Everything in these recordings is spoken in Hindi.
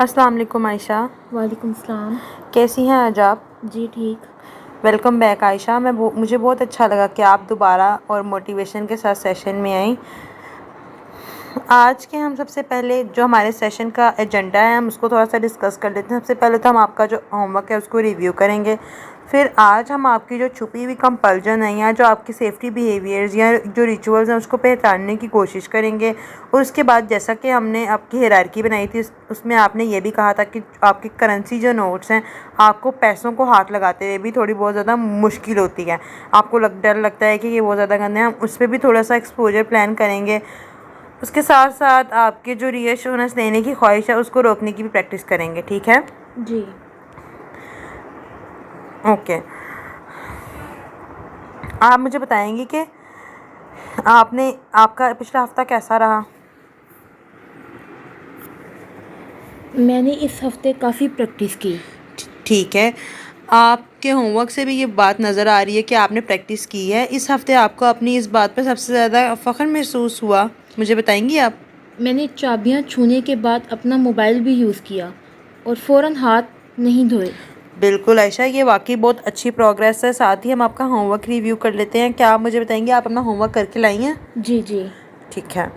अस्सलाम वालेकुम आयशा। वालेकुम सलाम। कैसी हैं आज आप? जी ठीक। Welcome back Ayesha. मुझे बहुत अच्छा लगा कि आप दोबारा और मोटिवेशन के साथ सेशन में आई। आज के हम सबसे पहले जो हमारे सेशन का एजेंडा है हम उसको थोड़ा सा डिस्कस कर लेते हैं। सबसे पहले तो हम आपका जो होमवर्क है उसको रिव्यू करेंगे। फिर आज हम आपकी जो छुपी हुई कंपल्जन है या जो आपकी सेफ्टी बिहेवियर्स या जो रिचुअल्स हैं उसको पहचानने की कोशिश करेंगे। और उसके बाद जैसा कि हमने आपकी हायरार्की बनाई थी उसमें आपने ये भी कहा था कि आपकी करेंसी जो नोट्स हैं आपको पैसों को हाथ लगाते हुए भी थोड़ी बहुत ज़्यादा मुश्किल होती है। आपको डर लगता है कि ये बहुत ज़्यादा गंदे हैं। हम उस पर भी थोड़ा सा एक्सपोजर प्लान करेंगे। उसके साथ साथ आपके जो रीअश्योरेंस लेने की ख्वाहिश है उसको रोकने की भी प्रैक्टिस करेंगे। ठीक है? जी। ओके। आप मुझे बताएंगे कि आपका पिछला हफ्ता कैसा रहा? मैंने इस हफ्ते काफ़ी प्रैक्टिस की। ठीक है। आपके होमवर्क से भी ये बात नज़र आ रही है कि आपने प्रैक्टिस की है। इस हफ्ते आपको अपनी इस बात पर सबसे ज़्यादा फ़ख्र महसूस हुआ, मुझे बताएंगी आप? मैंने चाबियां छूने के बाद अपना मोबाइल भी यूज़ किया और फ़ौरन हाथ नहीं धोए। बिल्कुल आयशा, ये वाकई बहुत अच्छी प्रोग्रेस है। साथ ही हम आपका होमवर्क रिव्यू कर लेते हैं। क्या आप मुझे बताएंगे आप अपना होमवर्क करके लाई हैं? जी जी। ठीक है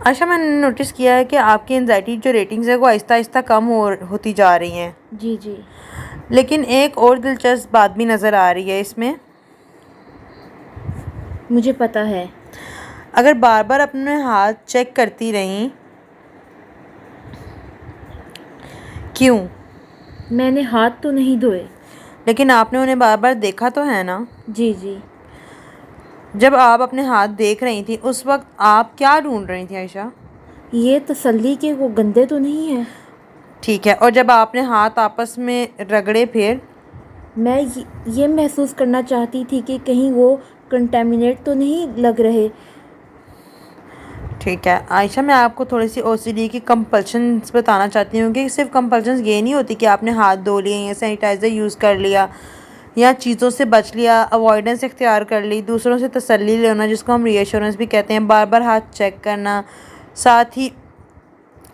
आयशा, मैंने नोटिस किया है कि आपकी एंजाइटी जो रेटिंग्स है वो आहिस्ता आहिस्ता कम होती जा रही हैं। जी जी। लेकिन एक और दिलचस्प बात भी नज़र आ रही है इसमें। मुझे पता है। अगर बार बार अपने हाथ चेक करती रहीं, क्यों? मैंने हाथ तो नहीं धोए। लेकिन आपने उन्हें बार बार देखा तो है ना? जी जी। जब आप अपने हाथ देख रही थी उस वक्त आप क्या ढूंढ रही थी आयशा? ये तसल्ली के वो गंदे तो नहीं है। ठीक है। और जब आपने हाथ आपस में रगड़े फिर? मैं ये महसूस करना चाहती थी कि कहीं वो कंटेमिनेट तो नहीं लग रहे। ठीक है आयशा, मैं आपको थोड़ी सी ओसीडी की कंपल्शंस बताना चाहती हूँ कि सिर्फ कंपल्शंस ये नहीं होती कि आपने हाथ धो लिए या सैनिटाइज़र यूज़ कर लिया या चीज़ों से बच लिया, अवॉइडेंस इख्तियार कर ली, दूसरों से तसल्ली लेना जिसको हम रीअश्योरेंस भी कहते हैं, बार बार हाथ चेक करना, साथ ही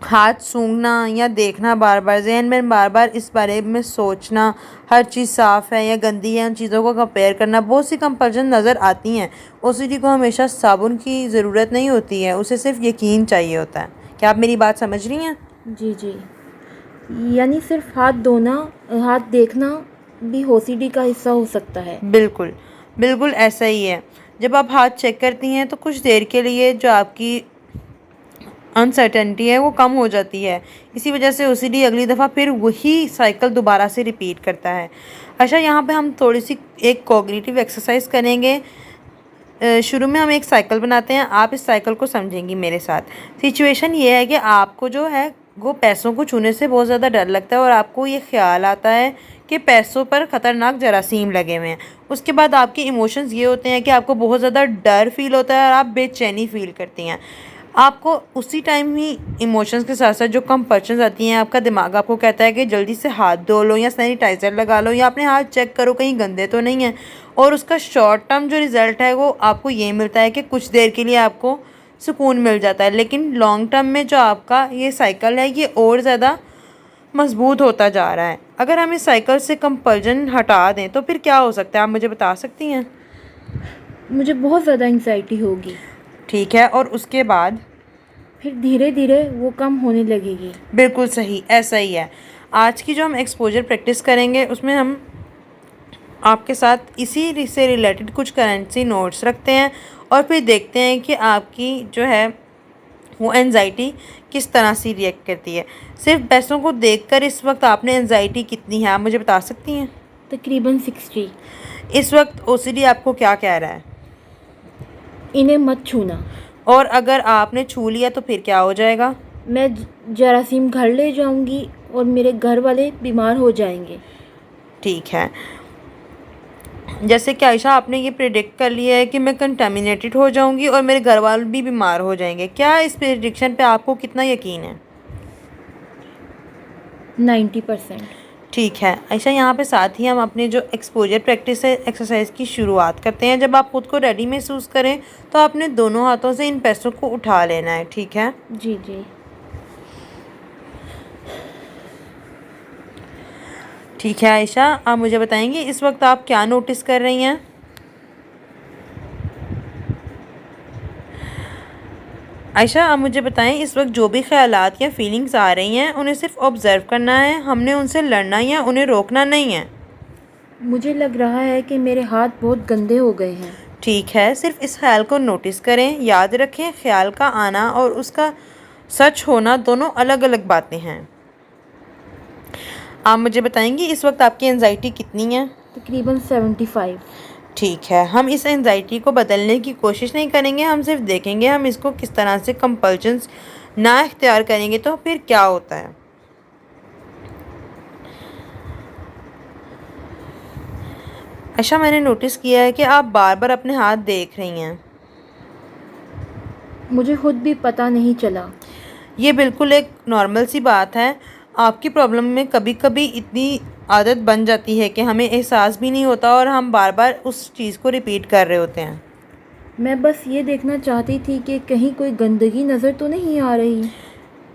हाथ सूंघना या देखना, बार बार जहन में बार बार इस बारे में सोचना हर चीज़ साफ़ है या गंदी है, उन चीज़ों को कंपेयर करना, बहुत सी कंपल्शन नज़र आती हैं। ओसीडी को हमेशा साबुन की ज़रूरत नहीं होती है, उसे सिर्फ यकीन चाहिए होता है। क्या आप मेरी बात समझ रही हैं? जी जी। यानी सिर्फ हाथ धोना, हाथ देखना भी ओसीडी का हिस्सा हो सकता है। बिल्कुल, बिल्कुल ऐसा ही है। जब आप हाथ चेक करती हैं तो कुछ देर के लिए जो आपकी अनसर्टेनिटी है वो कम हो जाती है। इसी वजह से ओसीडी अगली दफ़ा फिर वही साइकिल दोबारा से रिपीट करता है। अच्छा, यहाँ पे हम थोड़ी सी एक कॉग्निटिव एक्सरसाइज करेंगे। शुरू में हम एक साइकिल बनाते हैं, आप इस साइकिल को समझेंगी मेरे साथ। सिचुएशन ये है कि आपको जो है वो पैसों को छूने से बहुत ज़्यादा डर लगता है और आपको ये ख्याल आता है कि पैसों पर ख़तरनाक जरासीम लगे हुए हैं। उसके बाद आपके इमोशंस ये होते हैं कि आपको बहुत ज़्यादा डर फील होता है और आप बेचैनी फील करती हैं। आपको उसी टाइम ही इमोशंस के साथ साथ जो कंपल्शंस आती हैं, आपका दिमाग आपको कहता है कि जल्दी से हाथ धो लो या सैनिटाइज़र लगा लो या अपने हाथ चेक करो कहीं गंदे तो नहीं हैं। और उसका शॉर्ट टर्म जो रिज़ल्ट है वो आपको ये मिलता है कि कुछ देर के लिए आपको सुकून मिल जाता है, लेकिन लॉन्ग टर्म में जो आपका ये साइकिल है ये और ज़्यादा मजबूत होता जा रहा है। अगर हम इस साइकिल से कंपल्शन हटा दें तो फिर क्या हो सकता है, आप मुझे बता सकती हैं? मुझे बहुत ज़्यादा एंग्जाइटी होगी। ठीक है, और उसके बाद? फिर धीरे धीरे वो कम होने लगेगी। बिल्कुल सही, ऐसा ही है। आज की जो हम एक्सपोजर प्रैक्टिस करेंगे उसमें हम आपके साथ इसी से रिलेटेड कुछ करेंसी नोट्स रखते हैं और फिर देखते हैं कि आपकी जो है वो एनजाइटी किस तरह से रिएक्ट करती है। सिर्फ पैसों को देखकर इस वक्त आपने एनजाइटी कितनी है, आप मुझे बता सकती हैं? तकरीबन 60। इस वक्त ओसीडी आपको क्या कह रहा है? इन्हें मत छूना। और अगर आपने छू लिया तो फिर क्या हो जाएगा? मैं जरासीम घर ले जाऊंगी और मेरे घर वाले बीमार हो जाएंगे। ठीक है। जैसे कि आयशा आपने ये प्रिडिक्ट कर लिया है कि मैं कंटामिनेटेड हो जाऊंगी और मेरे घर वाले भी बीमार हो जाएंगे। क्या इस प्रिडिक्शन पे आपको कितना यकीन है? 90%। ठीक है आयशा, यहाँ पे साथ ही हम अपने जो एक्सपोजर प्रैक्टिस है एक्सरसाइज की शुरुआत करते हैं। जब आप खुद को रेडी महसूस करें तो आपने दोनों हाथों से इन पैसों को उठा लेना है। ठीक है जी जी। ठीक है आयशा, आप मुझे बताएंगे इस वक्त आप क्या नोटिस कर रही हैं? आयशा, आप मुझे बताएं इस वक्त जो भी ख्यालात या फीलिंग्स आ रही हैं उन्हें सिर्फ ऑब्ज़र्व करना है, हमने उनसे लड़ना या उन्हें रोकना नहीं है। मुझे लग रहा है कि मेरे हाथ बहुत गंदे हो गए हैं। ठीक है, सिर्फ इस ख्याल को नोटिस करें। याद रखें, ख्याल का आना और उसका सच होना दोनों अलग अलग बातें हैं। आप मुझे बताएंगी इस वक्त आपकी एंजाइटी कितनी है? तकरीबन 75। ठीक है, हम इस एंजाइटी को बदलने की कोशिश नहीं करेंगे, हम सिर्फ देखेंगे हम इसको किस तरह से कंपल्शंस ना इख्तियार करेंगे तो फिर क्या होता है। अच्छा, मैंने नोटिस किया है कि आप बार बार अपने हाथ देख रही हैं। मुझे खुद भी पता नहीं चला। ये बिल्कुल एक नॉर्मल सी बात है। आपकी प्रॉब्लम में कभी कभी इतनी आदत बन जाती है कि हमें एहसास भी नहीं होता और हम बार बार उस चीज़ को रिपीट कर रहे होते हैं। मैं बस ये देखना चाहती थी कि कहीं कोई गंदगी नज़र तो नहीं आ रही।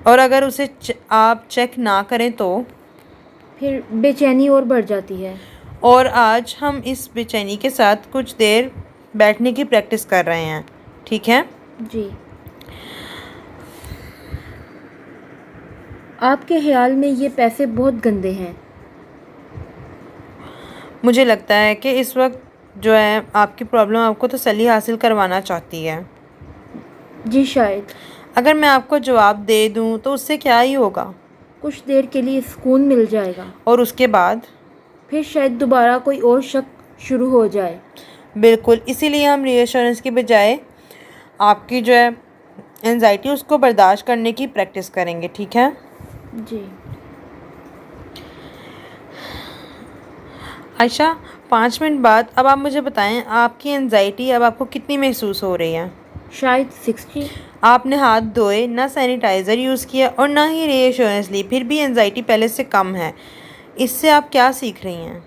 और अगर उसे आप चेक ना करें तो फिर बेचैनी और बढ़ जाती है। और आज हम इस बेचैनी के साथ कुछ देर बैठने की प्रैक्टिस कर रहे हैं। ठीक है जी। आपके ख्याल में ये पैसे बहुत गंदे हैं? मुझे लगता है कि इस वक्त जो है आपकी प्रॉब्लम आपको तसल्ली हासिल करवाना चाहती है। जी शायद। अगर मैं आपको जवाब दे दूं तो उससे क्या ही होगा? कुछ देर के लिए सुकून मिल जाएगा और उसके बाद फिर शायद दोबारा कोई और शक शुरू हो जाए। बिल्कुल, इसीलिए हम रीअश्योरेंस के बजाय आपकी जो है एंजाइटी उसको बर्दाश्त करने की प्रैक्टिस करेंगे। ठीक है जी। आयशा, 5 मिनट बाद अब आप मुझे बताएं आपकी एंजाइटी अब आपको कितनी महसूस हो रही है? शायद 60। आपने हाथ धोए, ना सैनिटाइज़र यूज़ किया और ना ही रीअश्योरेंस ली, फिर भी एंजाइटी पहले से कम है। इससे आप क्या सीख रही हैं?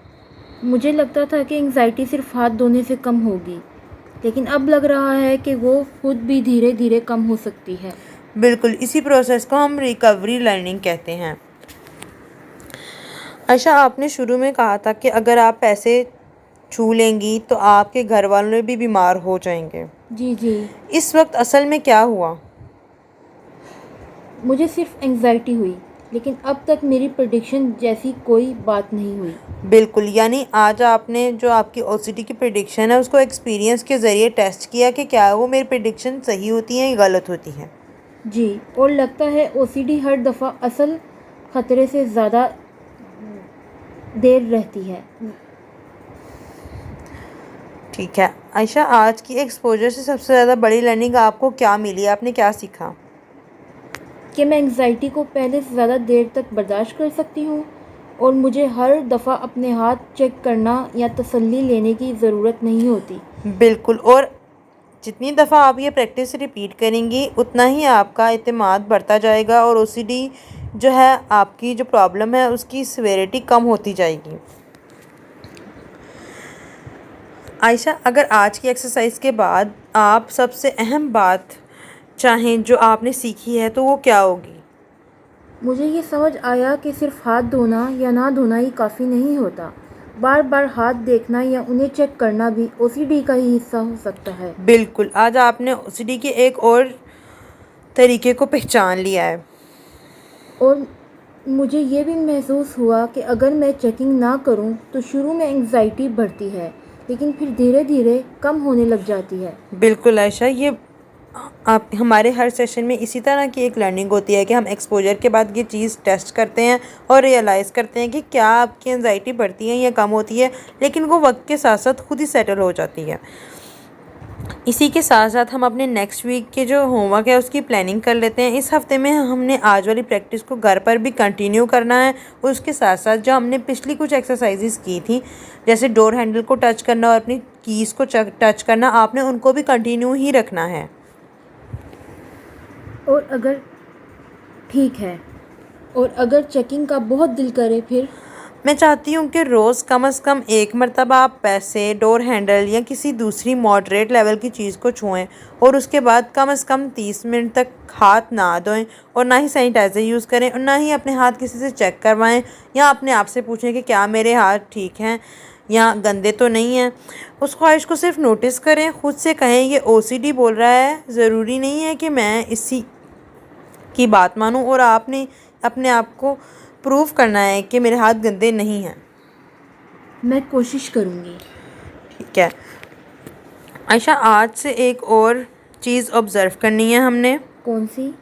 मुझे लगता था कि एंजाइटी सिर्फ हाथ धोने से कम होगी, लेकिन अब लग रहा है कि वो खुद भी धीरे धीरे कम हो सकती है। बिल्कुल, इसी प्रोसेस को हम रिकवरी लर्निंग कहते हैं। आयशा, आपने शुरू में कहा था कि अगर आप पैसे छू लेंगी तो आपके घर वाले भी बीमार हो जाएंगे। जी जी। इस वक्त असल में क्या हुआ? मुझे सिर्फ एंजाइटी हुई, लेकिन अब तक मेरी प्रेडिक्शन जैसी कोई बात नहीं हुई। बिल्कुल, यानी आज आपने जो आपकी ओसीडी की प्रेडिक्शन है उसको एक्सपीरियंस के ज़रिए टेस्ट किया कि क्या वो मेरी प्रेडिक्शन सही होती है या गलत होती है। जी, और लगता है ओसीडी हर दफ़ा असल ख़तरे से ज़्यादा देर रहती है। ठीक है आयशा, आज की एक्सपोजर से सबसे ज़्यादा बड़ी लर्निंग आपको क्या मिली? आपने क्या सीखा? कि मैं एंजाइटी को पहले से ज़्यादा देर तक बर्दाश्त कर सकती हूँ और मुझे हर दफ़ा अपने हाथ चेक करना या तसल्ली लेने की ज़रूरत नहीं होती। बिल्कुल, और जितनी दफ़ा आप ये प्रैक्टिस रिपीट करेंगी उतना ही आपका एतमाद बढ़ता जाएगा और ओसीडी जो है आपकी जो प्रॉब्लम है उसकी सिवियरिटी कम होती जाएगी। आयशा, अगर आज की एक्सरसाइज के बाद आप सबसे अहम बात चाहें जो आपने सीखी है तो वो क्या होगी? मुझे ये समझ आया कि सिर्फ हाथ धोना या ना धोना ही काफ़ी नहीं होता। बार बार हाथ देखना या उन्हें चेक करना भी ओसीडी का ही हिस्सा हो सकता है। बिल्कुल, आज आपने ओसीडी के एक और तरीके को पहचान लिया है। और मुझे ये भी महसूस हुआ कि अगर मैं चेकिंग ना करूं तो शुरू में एंजाइटी बढ़ती है, लेकिन फिर धीरे धीरे कम होने लग जाती है। बिल्कुल आयशा, ये आप हमारे हर सेशन में इसी तरह की एक लर्निंग होती है कि हम एक्सपोजर के बाद ये चीज़ टेस्ट करते हैं और रियलाइज़ करते हैं कि क्या आपकी एंजाइटी बढ़ती है या कम होती है, लेकिन वो वक्त के साथ साथ खुद ही सेटल हो जाती है। इसी के साथ साथ हम अपने नेक्स्ट वीक के जो होमवर्क है उसकी प्लानिंग कर लेते हैं। इस हफ्ते में हमने आज वाली प्रैक्टिस को घर पर भी कंटिन्यू करना है और उसके साथ साथ जो हमने पिछली कुछ एक्सरसाइजेस की थी, जैसे डोर हैंडल को टच करना और अपनी कीज़ को टच करना, आपने उनको भी कंटिन्यू ही रखना है। और अगर ठीक है, और अगर चेकिंग का बहुत दिल करे मैं चाहती हूँ कि रोज़ कम से कम एक मरतबा आप पैसे, डोर हैंडल या किसी दूसरी मॉडरेट लेवल की चीज़ को छुएं और उसके बाद कम से कम 30 मिनट तक हाथ ना धोएं और ना ही सैनिटाइज़र यूज़ करें और ना ही अपने हाथ किसी से चेक करवाएं या अपने आप से पूछें कि क्या मेरे हाथ ठीक हैं या गंदे तो नहीं हैं। उस ख्वाहिश को सिर्फ नोटिस करें, ख़ुद से कहें ये OCD बोल रहा है, ज़रूरी नहीं है कि मैं इसी की बात मानूं और आपने अपने आप को प्रूव करना है कि मेरे हाथ गंदे नहीं हैं। मैं कोशिश करूँगी। ठीक है आयशा, आज से एक और चीज़ ऑब्ज़र्व करनी है हमने। कौन सी?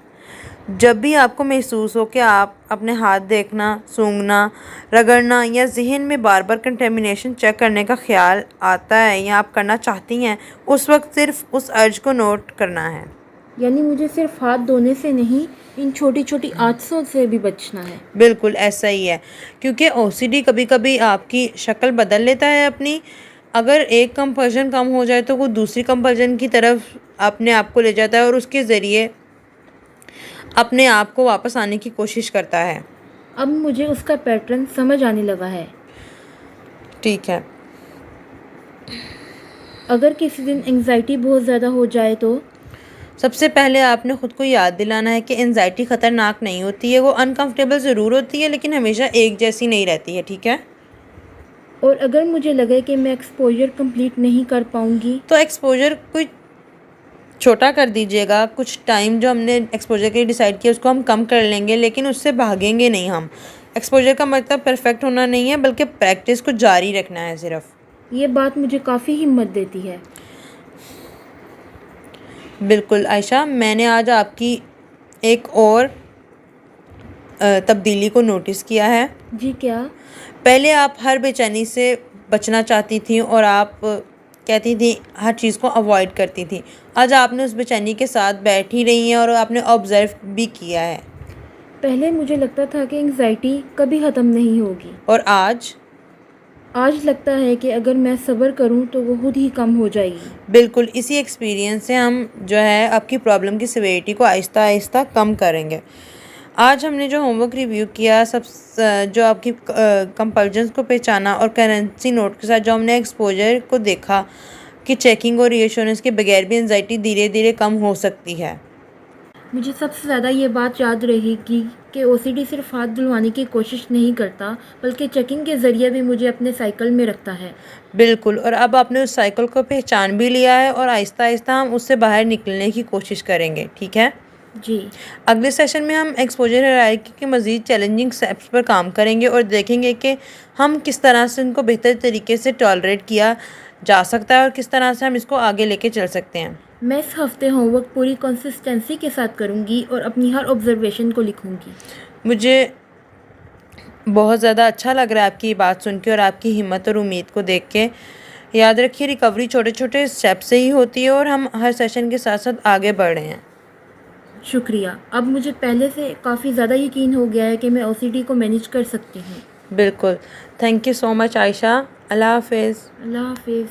जब भी आपको महसूस हो कि आप अपने हाथ देखना, सूंघना, रगड़ना या जहन में बार बार कंटेमिनेशन चेक करने का ख्याल आता है या आप करना चाहती हैं, उस वक्त सिर्फ उस अर्ज को नोट करना है। यानी मुझे सिर्फ हाथ धोने से नहीं, इन छोटी छोटी आदतों से भी बचना है। बिल्कुल ऐसा ही है, क्योंकि OCD कभी कभी आपकी शक्ल बदल लेता है अपनी। अगर एक कंपल्शन कम हो जाए तो वो दूसरी कंपल्शन की तरफ अपने आप को ले जाता है और उसके ज़रिए अपने आप को वापस आने की कोशिश करता है। अब मुझे उसका पैटर्न समझ आने लगा है। ठीक है, अगर किसी दिन एंजाइटी बहुत ज़्यादा हो जाए तो? सबसे पहले आपने ख़ुद को याद दिलाना है कि एंजाइटी ख़तरनाक नहीं होती है, वो अनकंफर्टेबल ज़रूर होती है लेकिन हमेशा एक जैसी नहीं रहती है। ठीक है, और अगर मुझे लगे कि मैं एक्सपोजर कंप्लीट नहीं कर पाऊँगी तो एक्सपोजर कोई छोटा कर दीजिएगा। कुछ टाइम जो हमने एक्सपोजर के लिए डिसाइड किया उसको हम कम कर लेंगे, लेकिन उससे भागेंगे नहीं हम। एक्सपोजर का मतलब परफेक्ट होना नहीं है, बल्कि प्रैक्टिस को जारी रखना है सिर्फ। ये बात मुझे काफ़ी हिम्मत देती है। बिल्कुल आयशा, मैंने आज आपकी एक और तब्दीली को नोटिस किया है। जी क्या? पहले आप हर बेचैनी से बचना चाहती थी और आप कहती थी हर चीज़ को अवॉइड करती थी। आज आपने उस बेचैनी के साथ बैठ ही रही हैं और आपने ऑब्ज़र्व भी किया है। पहले मुझे लगता था कि एंजाइटी कभी ख़त्म नहीं होगी, और आज लगता है कि अगर मैं सब्र करूं तो वो खुद ही कम हो जाएगी। बिल्कुल इसी एक्सपीरियंस से हम जो है आपकी प्रॉब्लम की सिवियरिटी को आहिस्ता आहिस्ता कम करेंगे। आज हमने जो होमवर्क रिव्यू किया, सब जो आपकी कंपल्जन्स को पहचाना और करेंसी नोट के साथ जो हमने एक्सपोजर को देखा कि चेकिंग और रीअश्योरेंस के बगैर भी एंजाइटी धीरे धीरे कम हो सकती है। मुझे सबसे ज़्यादा ये बात याद रहेगी कि OCD सिर्फ हाथ धुलवाने की कोशिश नहीं करता, बल्कि चेकिंग के ज़रिए भी मुझे अपने साइकिल में रखता है। बिल्कुल, और अब आपने उस साइकिल को पहचान भी लिया है और आहिस्ता आहिस्ता हम उससे बाहर निकलने की कोशिश करेंगे। ठीक है जी। अगले सेशन में हम एक्सपोजर हायरार्की के मज़ीद चैलेंजिंग स्टेप्स पर काम करेंगे और देखेंगे कि हम किस तरह से उनको बेहतर तरीके से टॉलरेट किया जा सकता है और किस तरह से हम इसको आगे लेके चल सकते हैं। मैं इस हफ्ते होमवर्क पूरी कंसिस्टेंसी के साथ करूँगी और अपनी हर ऑब्जर्वेशन को लिखूँगी। मुझे बहुत ज़्यादा अच्छा लग रहा है आपकी बात सुन के और आपकी हिम्मत और उम्मीद को देख के। याद रखिए, रिकवरी छोटे छोटे स्टेप से ही होती है और हम हर सेशन के साथ साथ आगे बढ़ रहे हैं। शुक्रिया। अब मुझे पहले से काफ़ी ज़्यादा यकीन हो गया है कि मैं OCD को मैनेज कर सकती हूँ। बिल्कुल, thank you so much Ayesha. अल्लाह हाफिज़। अल्लाह हाफिज़।